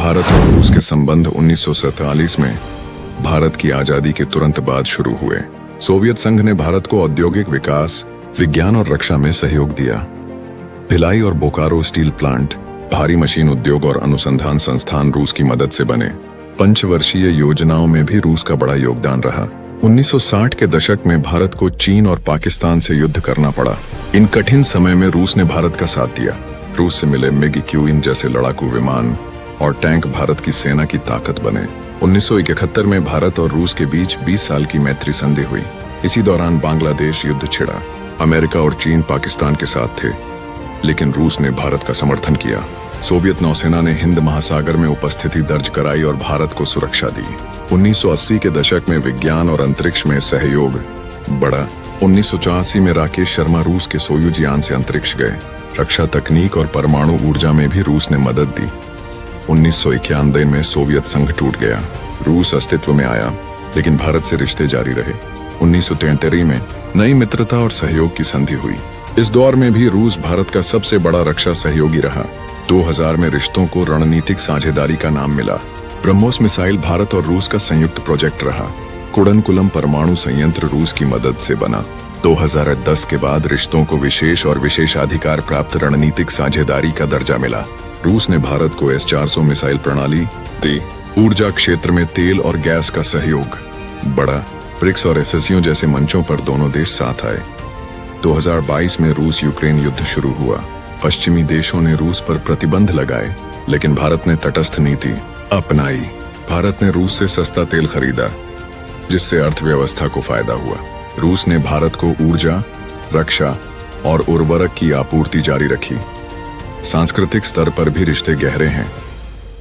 भारत और रूस के संबंध 1947 में भारत की आजादी के तुरंत बाद शुरू हुए। सोवियत संघ ने भारत को औद्योगिक विकास, विज्ञान और रक्षा में सहयोग दिया। भिलाई और बोकारो स्टील प्लांट, भारी मशीन उद्योग और अनुसंधान संस्थान रूस की मदद से बने। पंचवर्षीय योजनाओं में भी रूस का बड़ा योगदान रहा। 1960 के दशक में भारत को चीन और पाकिस्तान से युद्ध करना पड़ा। इन कठिन समय में रूस ने भारत का साथ दिया। रूस से मिले MiG-Q जैसे लड़ाकू विमान और टैंक भारत की सेना की ताकत बने। 1971 में भारत और रूस के बीच 20 साल की मैत्री संधि हुई। इसी दौरान बांग्लादेश युद्ध छिड़ा। अमेरिका और चीन पाकिस्तान के साथ थे, लेकिन रूस ने भारत का समर्थन किया। सोवियत नौसेना ने हिंद महासागर में उपस्थिति दर्ज कराई और भारत को सुरक्षा दी। 1980 के दशक में विज्ञान और अंतरिक्ष में सहयोग बढ़ा। 1984 में राकेश शर्मा रूस के सोयूज यान से अंतरिक्ष गए। रक्षा तकनीक और परमाणु ऊर्जा में भी रूस ने मदद दी। 1991 में सोवियत संघ टूट गया। रूस अस्तित्व में आया, लेकिन भारत से रिश्ते जारी रहे। 1973 में नई मित्रता और सहयोग की संधि हुई। इस दौर में भी रूस भारत का सबसे बड़ा रक्षा सहयोगी रहा। 2000 में रिश्तों को रणनीतिक साझेदारी का नाम मिला। ब्रह्मोस मिसाइल भारत और रूस का संयुक्त प्रोजेक्ट रहा। कुडनकुलम परमाणु संयंत्र रूस की मदद से बना। 2010 के बाद रिश्तों को विशेष और विशेषाधिकार प्राप्त रणनीतिक साझेदारी का दर्जा मिला। रूस ने भारत को S-400 मिसाइल प्रणाली दी। ऊर्जा क्षेत्र में तेल और गैस का सहयोग बढ़ा। ब्रिक्स और SCO जैसे मंचों पर दोनों देश साथ आए। 2022 में रूस यूक्रेन युद्ध शुरू हुआ। पश्चिमी देशों ने रूस पर प्रतिबंध लगाए, लेकिन भारत ने तटस्थ नीति अपनाई। भारत ने रूस से सस्ता तेल खरीदा, जिससे अर्थव्यवस्था को फायदा हुआ। रूस ने भारत को ऊर्जा, रक्षा और उर्वरक की आपूर्ति जारी रखी। सांस्कृतिक स्तर पर भी रिश्ते गहरे हैं।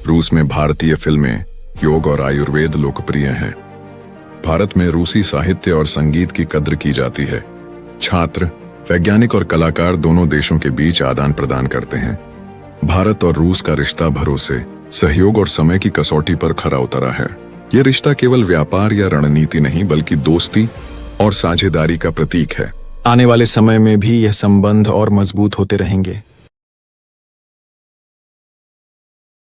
रूस में भारतीय फिल्में, योग और आयुर्वेद लोकप्रिय हैं। भारत में रूसी साहित्य और संगीत की कद्र की जाती है। छात्र, वैज्ञानिक और कलाकार दोनों देशों के बीच आदान प्रदान करते हैं। भारत और रूस का रिश्ता भरोसे, सहयोग और समय की कसौटी पर खरा उतरा है। यह रिश्ता केवल व्यापार या रणनीति नहीं, बल्कि दोस्ती और साझेदारी का प्रतीक है। आने वाले समय में भी यह संबंध और मजबूत होते रहेंगे।